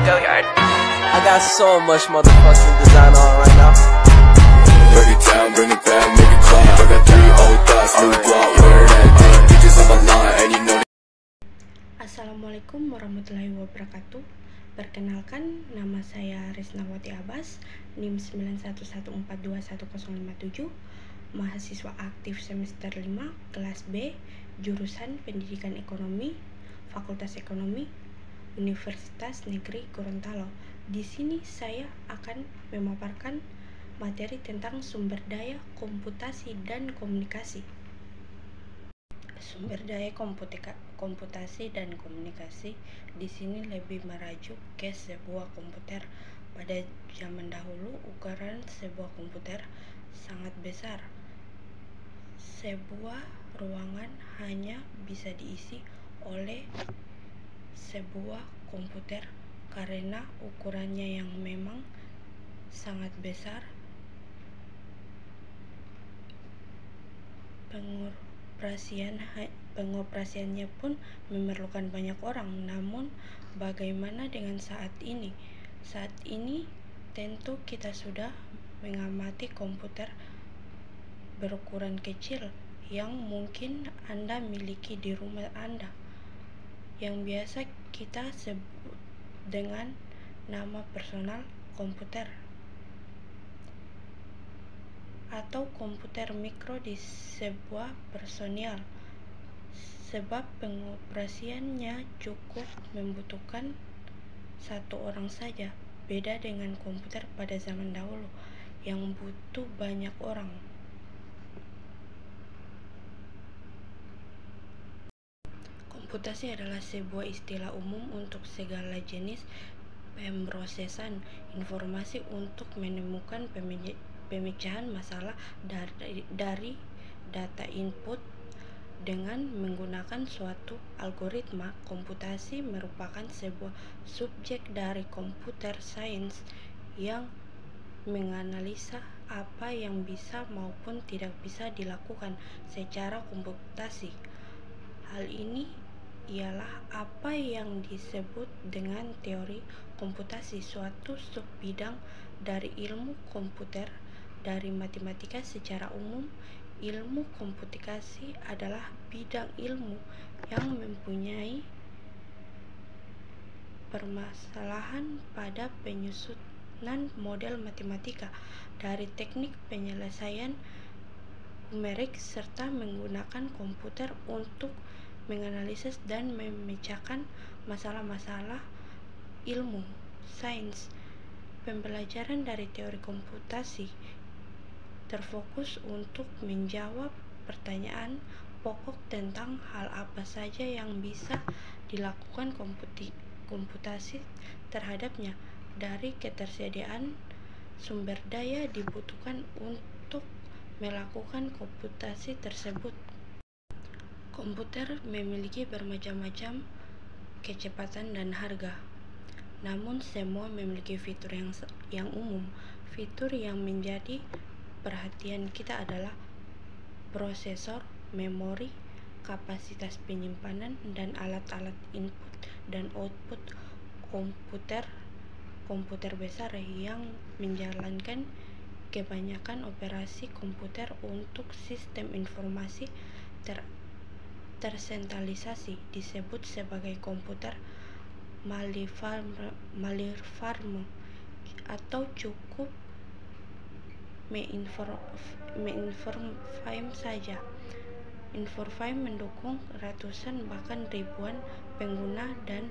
Go yard. I got so much motherfucking design on right now. Break it down, bring it back, make it clap. I got 3 old thoughts, new block, where that thing. Bitches on my line, and you know. Assalamualaikum warahmatullahi wabarakatuh. Perkenalkan, nama saya Risnawati Abbas, NIM 911421057, mahasiswa aktif semester 5, kelas B, jurusan Pendidikan Ekonomi, Fakultas Ekonomi, Universitas Negeri Gorontalo. Di sini saya akan memaparkan materi tentang sumber daya komputasi dan komunikasi. Sumber daya komputasi dan komunikasi di sini lebih merujuk ke sebuah komputer. Pada zaman dahulu, ukuran sebuah komputer sangat besar. Sebuah ruangan hanya bisa diisi oleh sebuah komputer karena ukurannya yang memang sangat besar. Pengoperasiannya pun memerlukan banyak orang. Namun bagaimana dengan saat ini? Saat ini tentu kita sudah mengamati komputer berukuran kecil yang mungkin Anda miliki di rumah Anda, yang biasa kita sebut dengan nama personal komputer atau komputer mikro di sebuah personil, sebab pengoperasiannya cukup membutuhkan satu orang saja. Beda dengan komputer pada zaman dahulu yang butuh banyak orang. Komputasi adalah sebuah istilah umum untuk segala jenis pemrosesan informasi untuk menemukan pemecahan masalah dari data input dengan menggunakan suatu algoritma. Komputasi merupakan sebuah subjek dari computer science yang menganalisa apa yang bisa maupun tidak bisa dilakukan secara komputasi. Hal ini ialah apa yang disebut dengan teori komputasi, suatu subbidang dari ilmu komputer. Dari matematika secara umum, ilmu komputasi adalah bidang ilmu yang mempunyai permasalahan pada penyusunan model matematika dari teknik penyelesaian numerik serta menggunakan komputer untuk menganalisis dan memecahkan masalah-masalah ilmu sains. Pembelajaran dari teori komputasi terfokus untuk menjawab pertanyaan pokok tentang hal apa saja yang bisa dilakukan komputasi terhadapnya, dari ketersediaan sumber daya dibutuhkan untuk melakukan komputasi tersebut. Komputer memiliki bermacam-macam kecepatan dan harga, namun semua memiliki fitur yang umum. Fitur yang menjadi perhatian kita adalah prosesor, memori, kapasitas penyimpanan, dan alat-alat input dan output komputer besar yang menjalankan kebanyakan operasi komputer untuk sistem informasi tersentralisasi disebut sebagai komputer mainframe atau cukup mainframe saja. Mainframe mendukung ratusan bahkan ribuan pengguna dan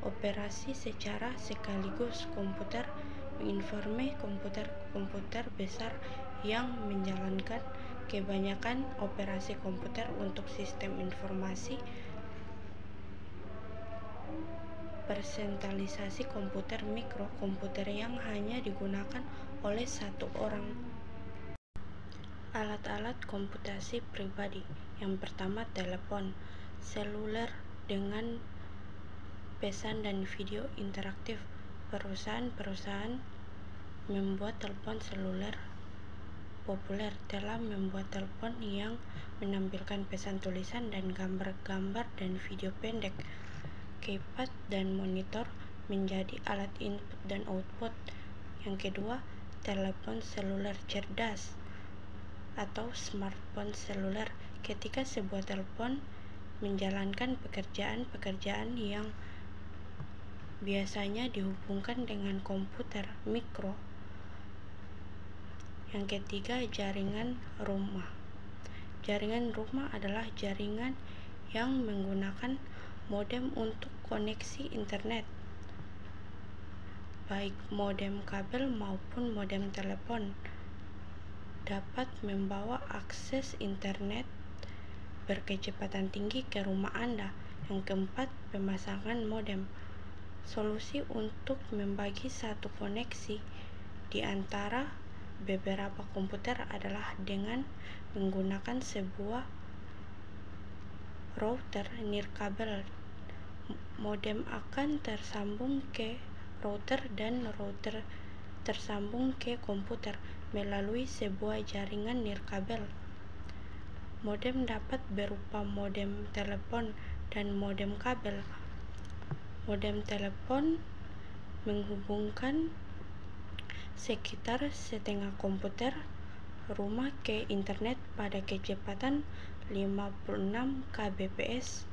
operasi secara sekaligus. Komputer mainframe komputer besar yang menjalankan kebanyakan operasi komputer untuk sistem informasi tersentralisasi. Komputer mikro, komputer yang hanya digunakan oleh satu orang. Alat-alat komputasi pribadi. Yang pertama, telepon seluler dengan pesan dan video interaktif. Perusahaan membuat telepon seluler populer telah membuat telepon yang menampilkan pesan tulisan dan gambar-gambar dan video pendek. Keypad dan monitor menjadi alat input dan output. Yang kedua, telepon seluler cerdas atau smartphone seluler. Ketika sebuah telepon menjalankan pekerjaan-pekerjaan yang biasanya dihubungkan dengan komputer mikro. Yang ketiga, jaringan rumah. Jaringan rumah adalah jaringan yang menggunakan modem untuk koneksi internet, baik modem kabel maupun modem telepon, dapat membawa akses internet berkecepatan tinggi ke rumah Anda. Yang keempat, pemasangan modem. Solusi untuk membagi satu koneksi di antara beberapa komputer adalah dengan menggunakan sebuah router nirkabel. Modem akan tersambung ke router dan router tersambung ke komputer melalui sebuah jaringan nirkabel. Modem dapat berupa modem telepon dan modem kabel. Modem telepon menghubungkan sekitar setengah komputer rumah ke internet pada kecepatan 56 kbps.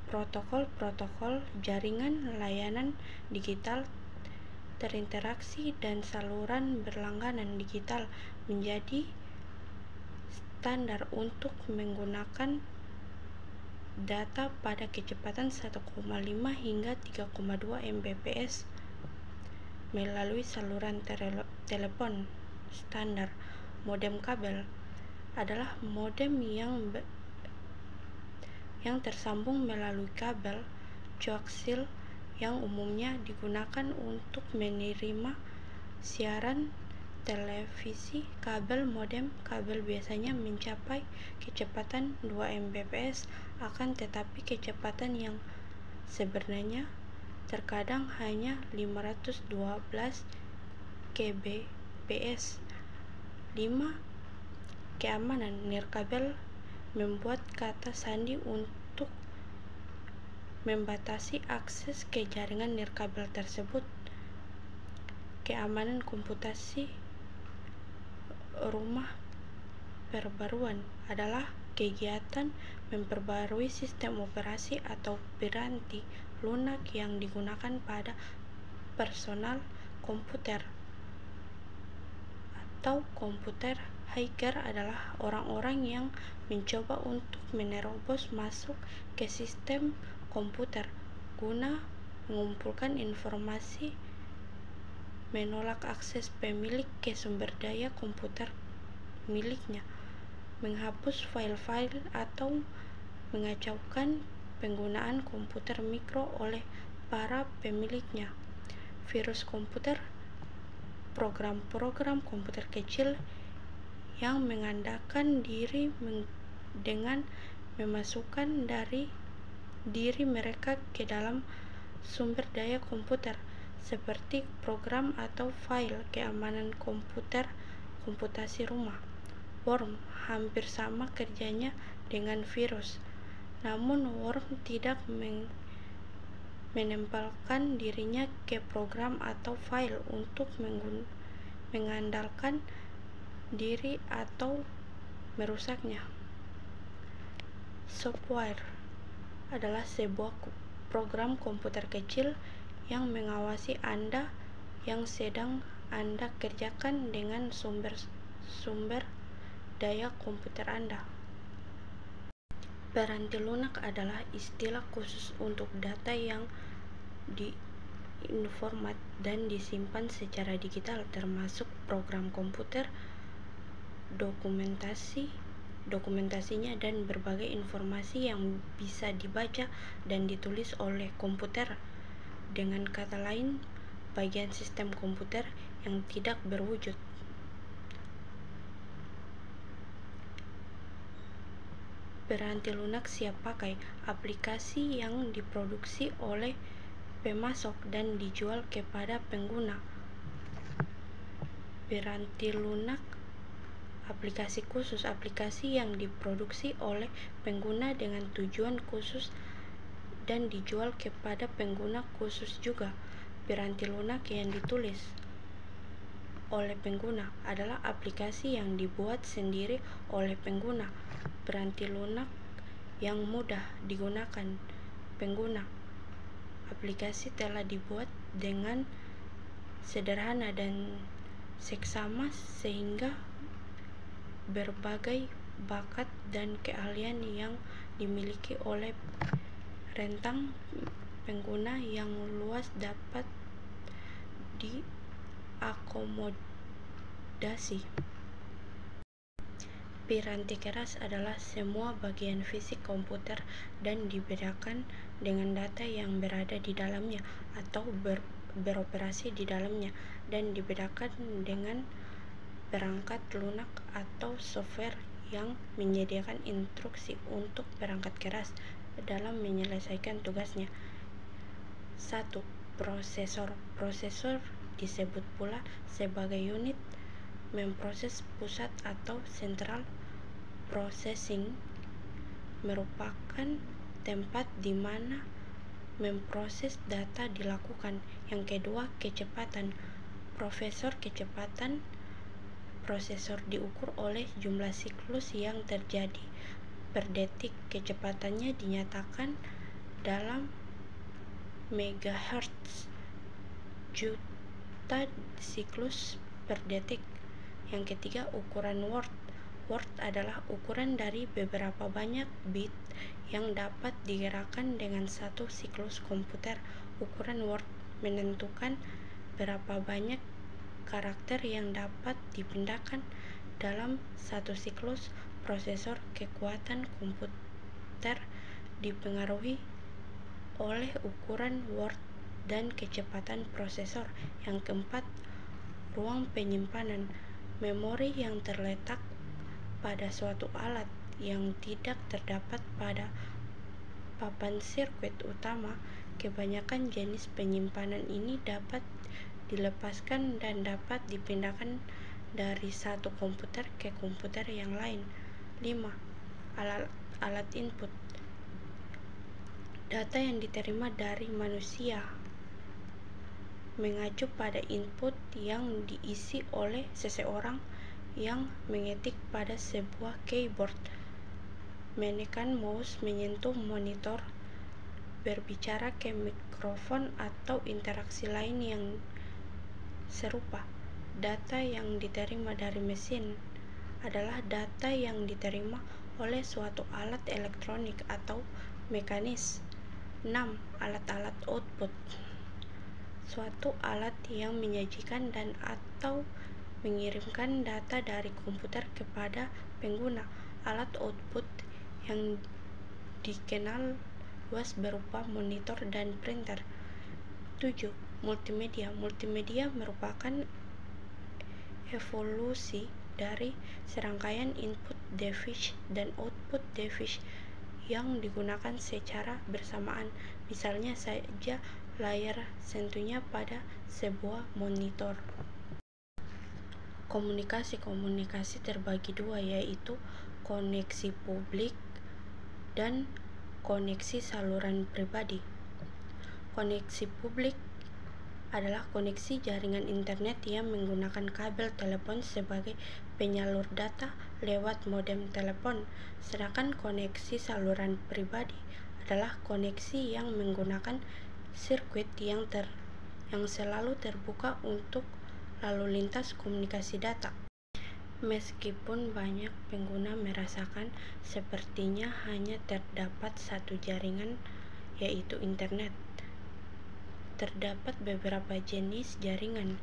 Protokol jaringan layanan digital terinteraksi dan saluran berlangganan digital menjadi standar untuk menggunakan data pada kecepatan 1,5 hingga 3,2 Mbps melalui saluran telepon standar. Modem kabel adalah modem yang tersambung melalui kabel koaksial yang umumnya digunakan untuk menerima siaran televisi. Kabel modem kabel biasanya mencapai kecepatan 2 Mbps, akan tetapi kecepatan yang sebenarnya terkadang hanya 512 kbps. 5. Keamanan. Nirkabel membuat kata sandi untuk membatasi akses ke jaringan nirkabel tersebut. Keamanan komputasi rumah. Perbaruan adalah kegiatan memperbarui sistem operasi atau piranti lunak yang digunakan pada personal komputer atau komputer. Hacker adalah orang-orang yang mencoba untuk menerobos masuk ke sistem komputer guna mengumpulkan informasi, menolak akses pemilik ke sumber daya komputer miliknya, menghapus file-file, atau mengacaukan penggunaan komputer mikro oleh para pemiliknya. Virus komputer. Program-program komputer kecil yang mengandalkan diri dengan memasukkan diri mereka ke dalam sumber daya komputer, seperti program atau file. Keamanan komputer komputasi rumah. Worm hampir sama kerjanya dengan virus, namun worm tidak menempelkan dirinya ke program atau file untuk mengandalkan diri atau merusaknya. Software adalah sebuah program komputer kecil yang mengawasi Anda yang sedang Anda kerjakan dengan sumber daya komputer Anda. Piranti lunak adalah istilah khusus untuk data yang diinformat dan disimpan secara digital, termasuk program komputer, dokumentasinya, dan berbagai informasi yang bisa dibaca dan ditulis oleh komputer. Dengan kata lain, bagian sistem komputer yang tidak berwujud. Piranti lunak siap pakai, aplikasi yang diproduksi oleh pemasok dan dijual kepada pengguna. Piranti lunak aplikasi khusus, aplikasi yang diproduksi oleh pengguna dengan tujuan khusus dan dijual kepada pengguna khusus juga. Piranti lunak yang ditulis oleh pengguna adalah aplikasi yang dibuat sendiri oleh pengguna. Piranti lunak yang mudah digunakan pengguna. Aplikasi telah dibuat dengan sederhana dan seksama sehingga berbagai bakat dan keahlian yang dimiliki oleh rentang pengguna yang luas dapat diakomodasi. Piranti keras adalah semua bagian fisik komputer dan dibedakan dengan data yang berada di dalamnya atau beroperasi di dalamnya, dan dibedakan dengan perangkat lunak atau software yang menyediakan instruksi untuk perangkat keras dalam menyelesaikan tugasnya. 1. Prosesor. Prosesor disebut pula sebagai unit memproses pusat atau central processing, merupakan tempat di mana memproses data dilakukan. Yang kedua, kecepatan. Kecepatan prosesor diukur oleh jumlah siklus yang terjadi per detik. Kecepatannya dinyatakan dalam megahertz, juta siklus per detik. Yang ketiga, ukuran word. Word adalah ukuran dari beberapa banyak bit yang dapat digerakkan dengan satu siklus komputer. Ukuran word menentukan berapa banyak karakter yang dapat dipindahkan dalam satu siklus prosesor. Kekuatan komputer dipengaruhi oleh ukuran word dan kecepatan prosesor. Yang keempat, ruang penyimpanan. Memori yang terletak pada suatu alat yang tidak terdapat pada papan sirkuit utama. Kebanyakan jenis penyimpanan ini dapat dilepaskan dan dapat dipindahkan dari satu komputer ke komputer yang lain. 5. Alat input. Data yang diterima dari manusia mengacu pada input yang diisi oleh seseorang yang mengetik pada sebuah keyboard, menekan mouse, menyentuh monitor, berbicara ke mikrofon, atau interaksi lain yang serupa. Data yang diterima dari mesin adalah data yang diterima oleh suatu alat elektronik atau mekanis. 6. Alat-alat output. Suatu alat yang menyajikan dan atau mengirimkan data dari komputer kepada pengguna. Alat output yang dikenal luas berupa monitor dan printer. 7. Multimedia. Multimedia merupakan evolusi dari serangkaian input device dan output device yang digunakan secara bersamaan. Misalnya saja layar sentuhnya pada sebuah monitor. Komunikasi terbagi dua, yaitu koneksi publik dan koneksi saluran pribadi. Koneksi publik adalah koneksi jaringan internet yang menggunakan kabel telepon sebagai penyalur data lewat modem telepon, sedangkan koneksi saluran pribadi adalah koneksi yang menggunakan sirkuit yang selalu terbuka untuk lalu lintas komunikasi data. Meskipun banyak pengguna merasakan sepertinya hanya terdapat satu jaringan, yaitu internet, terdapat beberapa jenis jaringan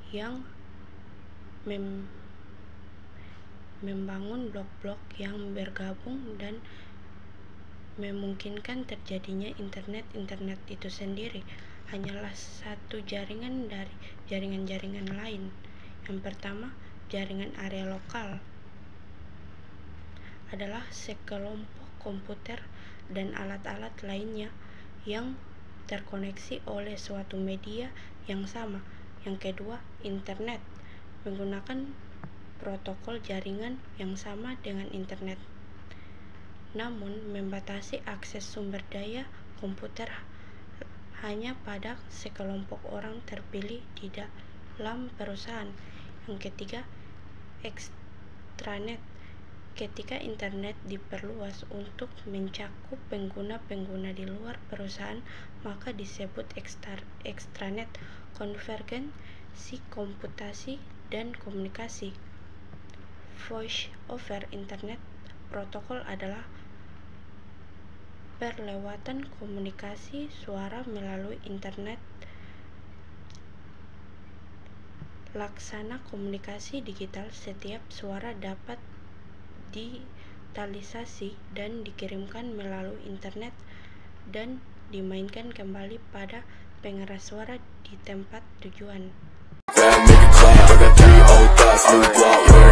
yang membangun blok-blok yang bergabung dan memungkinkan terjadinya internet itu sendiri hanyalah satu jaringan dari jaringan-jaringan lain. Yang pertama, jaringan area lokal adalah sekelompok komputer dan alat-alat lainnya yang terkoneksi oleh suatu media yang sama. Yang kedua, internet menggunakan protokol jaringan yang sama dengan internet, namun membatasi akses sumber daya komputer hanya pada sekelompok orang terpilih di dalam perusahaan. Yang ketiga, extranet. Ketika internet diperluas untuk mencakup pengguna-pengguna di luar perusahaan, maka disebut extranet. Konvergensi komputasi dan komunikasi. Voice over Internet Protocol adalah perlewatan komunikasi suara melalui internet. Laksana komunikasi digital, setiap suara dapat digitalisasi dan dikirimkan melalui internet dan dimainkan kembali pada pengeras suara di tempat tujuan. Make it clap, I got 3 old thoughts, new guap.